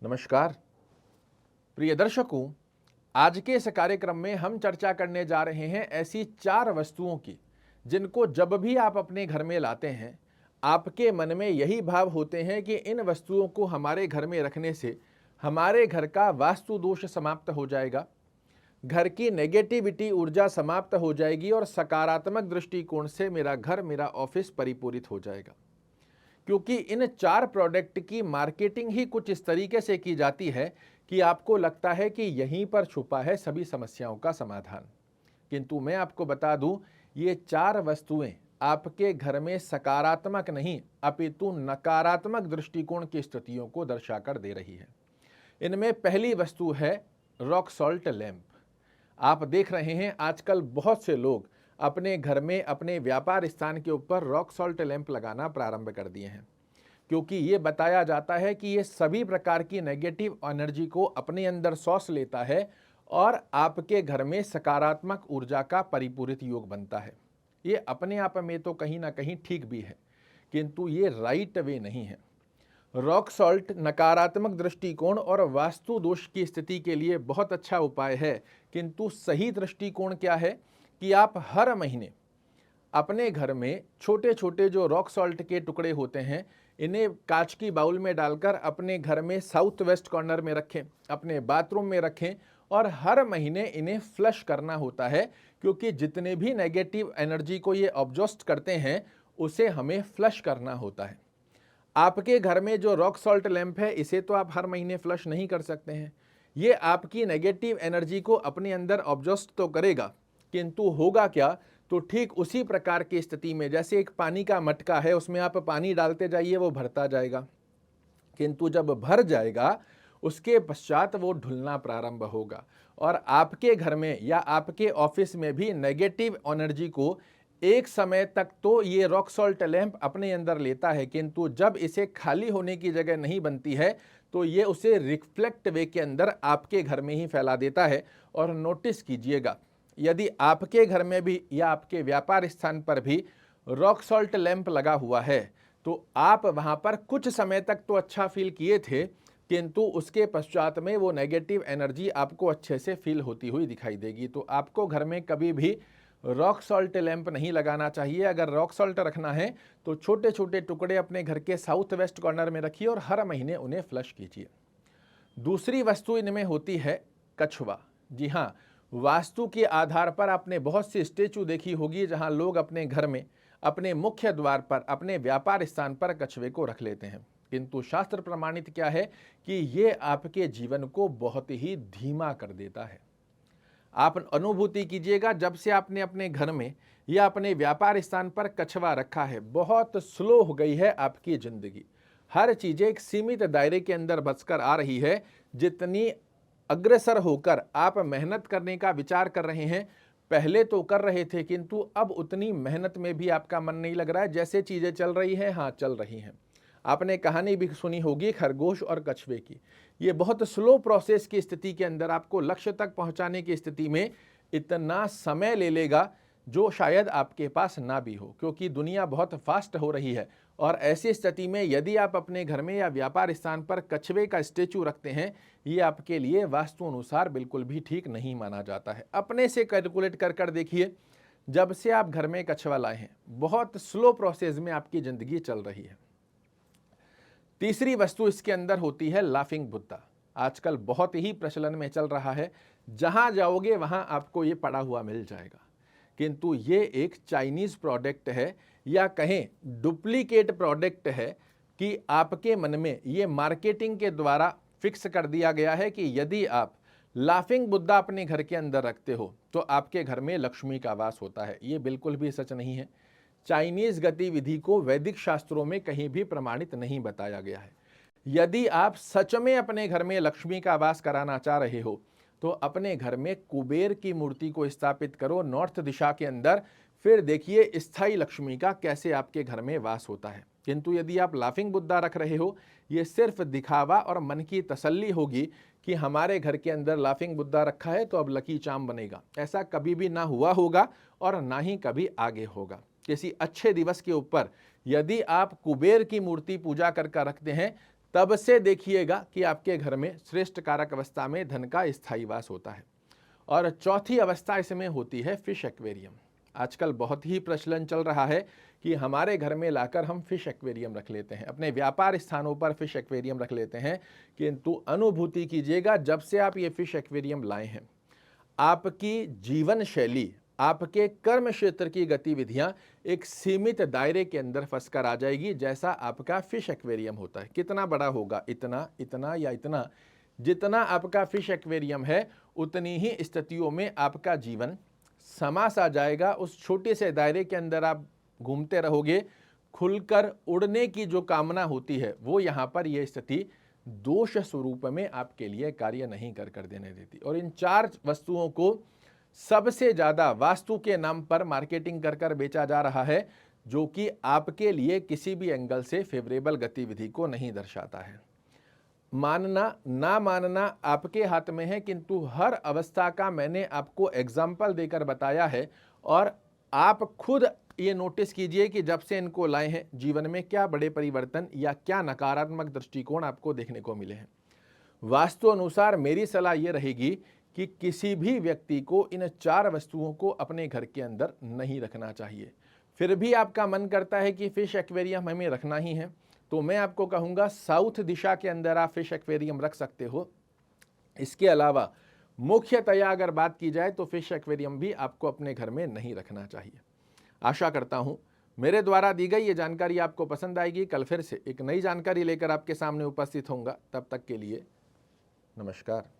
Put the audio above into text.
नमस्कार प्रिय दर्शकों, आज के इस कार्यक्रम में हम चर्चा करने जा रहे हैं ऐसी 4 वस्तुओं की जिनको जब भी आप अपने घर में लाते हैं, आपके मन में यही भाव होते हैं कि इन वस्तुओं को हमारे घर में रखने से हमारे घर का वास्तु दोष समाप्त हो जाएगा, घर की नेगेटिविटी ऊर्जा समाप्त हो जाएगी और सकारात्मक दृष्टिकोण से मेरा घर, मेरा ऑफिस परिपूरित हो जाएगा। क्योंकि इन 4 प्रोडक्ट की मार्केटिंग ही कुछ इस तरीके से की जाती है कि आपको लगता है कि यहीं पर छुपा है सभी समस्याओं का समाधान। किंतु मैं आपको बता दूं, ये 4 वस्तुएं आपके घर में सकारात्मक नहीं अपितु नकारात्मक दृष्टिकोण की स्थितियों को दर्शाकर दे रही है। इनमें पहली वस्तु है रॉक सॉल्ट लैंप। आप देख रहे हैं आजकल बहुत से लोग अपने घर में अपने व्यापार स्थान के ऊपर रॉक सॉल्ट लैंप लगाना प्रारंभ कर दिए हैं, क्योंकि ये बताया जाता है कि ये सभी प्रकार की नेगेटिव एनर्जी को अपने अंदर सॉस लेता है और आपके घर में सकारात्मक ऊर्जा का परिपूरित योग बनता है। ये अपने आप में तो कहीं ना कहीं ठीक भी है, किंतु ये राइट वे नहीं है। रॉक सॉल्ट नकारात्मक दृष्टिकोण और वास्तु दोष की स्थिति के लिए बहुत अच्छा उपाय है, किंतु सही दृष्टिकोण क्या है कि आप हर महीने अपने घर में छोटे छोटे जो रॉक सॉल्ट के टुकड़े होते हैं, इन्हें कांच की बाउल में डालकर अपने घर में साउथ वेस्ट कॉर्नर में रखें, अपने बाथरूम में रखें और हर महीने इन्हें फ्लश करना होता है, क्योंकि जितने भी नेगेटिव एनर्जी को ये ऑब्जॉस्ट करते हैं उसे हमें फ्लश करना होता है। आपके घर में जो रॉक सॉल्ट लैंप है, इसे तो आप हर महीने फ्लश नहीं कर सकते हैं। ये आपकी नेगेटिव एनर्जी को अपने अंदर ऑब्जॉस्ट तो करेगा, किंतु होगा क्या, तो ठीक उसी प्रकार की स्थिति में जैसे एक पानी का मटका है, उसमें आप पानी डालते जाइए, वो भरता जाएगा, किंतु जब भर जाएगा उसके पश्चात वो ढुलना प्रारंभ होगा और आपके घर में या आपके ऑफिस में भी नेगेटिव एनर्जी को एक समय तक तो ये रॉक सॉल्ट लैंप अपने अंदर लेता है, किंतु जब इसे खाली होने की जगह नहीं बनती है तो ये उसे रिफ्लेक्ट वे के अंदर आपके घर में ही फैला देता है। और नोटिस कीजिएगा, यदि आपके घर में भी या आपके व्यापार स्थान पर भी रॉक सॉल्ट लैंप लगा हुआ है तो आप वहां पर कुछ समय तक तो अच्छा फील किए थे, किंतु उसके पश्चात में वो नेगेटिव एनर्जी आपको अच्छे से फील होती हुई दिखाई देगी। तो आपको घर में कभी भी रॉक सॉल्ट लैंप नहीं लगाना चाहिए। अगर रॉक सॉल्ट रखना है तो छोटे छोटे टुकड़े अपने घर के साउथ वेस्ट कॉर्नर में रखिए और हर महीने उन्हें फ्लश कीजिए। दूसरी वस्तु इनमें होती है कछुआ। जी हाँ, वास्तु के आधार पर आपने बहुत सी स्टेचू देखी होगी जहां लोग अपने घर में, अपने मुख्य द्वार पर, अपने व्यापार स्थान पर कछुए को रख लेते हैं, किंतु शास्त्र प्रमाणित क्या है कि ये आपके जीवन को बहुत ही धीमा कर देता है। आप अनुभूति कीजिएगा, जब से आपने अपने घर में या अपने व्यापार स्थान पर कछुआ रखा है, बहुत स्लो हो गई है आपकी जिंदगी। हर चीजें एक सीमित दायरे के अंदर बसकर आ रही है। जितनी अग्रसर होकर आप मेहनत करने का विचार कर रहे हैं, पहले तो कर रहे थे, किंतु अब उतनी मेहनत में भी आपका मन नहीं लग रहा है। जैसे चीजें चल रही हैं, हाँ चल रही हैं। आपने कहानी भी सुनी होगी खरगोश और कछुए की। ये बहुत स्लो प्रोसेस की स्थिति के अंदर आपको लक्ष्य तक पहुंचाने की स्थिति में इतना समय ले लेगा जो शायद आपके पास ना भी हो, क्योंकि दुनिया बहुत फास्ट हो रही है। और ऐसी स्थिति में यदि आप अपने घर में या व्यापार स्थान पर कछुए का स्टेचू रखते हैं, ये आपके लिए वास्तु अनुसार बिल्कुल भी ठीक नहीं माना जाता है। अपने से कैलकुलेट कर कर देखिए, जब से आप घर में कछुआ लाए हैं, बहुत स्लो प्रोसेस में आपकी जिंदगी चल रही है। तीसरी वस्तु इसके अंदर होती है लाफिंग बुद्धा। आजकल बहुत ही प्रचलन में चल रहा है, जहां जाओगे वहां आपको ये पड़ा हुआ मिल जाएगा, किंतु ये एक चाइनीज प्रोडक्ट है या कहें डुप्लीकेट प्रोडक्ट है कि आपके मन में ये मार्केटिंग के द्वारा फिक्स कर दिया गया है कि यदि आप लाफिंग बुद्धा अपने घर के अंदर रखते हो तो आपके घर में लक्ष्मी का वास होता है। ये बिल्कुल भी सच नहीं है। चाइनीज गतिविधि को वैदिक शास्त्रों में कहीं भी प्रमाणित नहीं बताया गया है। यदि आप सच में अपने घर में लक्ष्मी का वास कराना चाह रहे हो तो अपने घर में कुबेर की मूर्ति को स्थापित करो नॉर्थ दिशा के अंदर, फिर देखिए स्थायी लक्ष्मी का कैसे आपके घर में वास होता है। किंतु यदि आप लाफिंग बुद्धा रख रहे हो, ये सिर्फ दिखावा और मन की तसल्ली होगी कि हमारे घर के अंदर लाफिंग बुद्धा रखा है तो अब लकी चार्म बनेगा। ऐसा कभी भी ना हुआ होगा और ना ही कभी आगे होगा। किसी अच्छे दिवस के ऊपर यदि आप कुबेर की मूर्ति पूजा कर रखते हैं तब से देखिएगा कि आपके घर में श्रेष्ठ कारक अवस्था में धन का स्थायी वास होता है। और चौथी अवस्था इसमें होती है फिश एक्वेरियम। आजकल बहुत ही प्रचलन चल रहा है कि हमारे घर में लाकर हम फिश एक्वेरियम रख लेते हैं, अपने व्यापार स्थानों पर फिश एक्वेरियम रख लेते हैं। किंतु अनुभूति कीजिएगा, जब से आप ये फिश एक्वेरियम लाए हैं, आपकी जीवन शैली, आपके कर्म क्षेत्र की गतिविधियां एक सीमित दायरे के अंदर फंस कर आ जाएगी, जैसा आपका फिश एक्वेरियम होता है। कितना बड़ा होगा? इतना, इतना या इतना। जितना आपका फिश एक्वेरियम है उतनी ही स्थितियों में आपका जीवन समा सा जाएगा। उस छोटे से दायरे के अंदर आप घूमते रहोगे। खुलकर उड़ने की जो कामना होती है वो यहाँ पर यह स्थिति दोष स्वरूप में आपके लिए कार्य नहीं कर देने देती। और इन चार वस्तुओं को सबसे ज़्यादा वास्तु के नाम पर मार्केटिंग कर बेचा जा रहा है, जो कि आपके लिए किसी भी एंगल से फेवरेबल गतिविधि को नहीं दर्शाता है। मानना ना मानना आपके हाथ में है, किंतु हर अवस्था का मैंने आपको एग्जाम्पल देकर बताया है। और आप खुद ये नोटिस कीजिए कि जब से इनको लाए हैं जीवन में क्या बड़े परिवर्तन या क्या नकारात्मक दृष्टिकोण आपको देखने को मिले हैं। वास्तु अनुसार मेरी सलाह ये रहेगी कि किसी भी व्यक्ति को इन चार वस्तुओं को अपने घर के अंदर नहीं रखना चाहिए। फिर भी आपका मन करता है कि फिश एक्वेरियम हमें रखना ही है, तो मैं आपको कहूँगा साउथ दिशा के अंदर आप फिश एक्वेरियम रख सकते हो। इसके अलावा मुख्यतया अगर बात की जाए तो फिश एक्वेरियम भी आपको अपने घर में नहीं रखना चाहिए। आशा करता हूँ मेरे द्वारा दी गई ये जानकारी आपको पसंद आएगी। कल फिर से एक नई जानकारी लेकर आपके सामने उपस्थित होऊंगा। तब तक के लिए नमस्कार।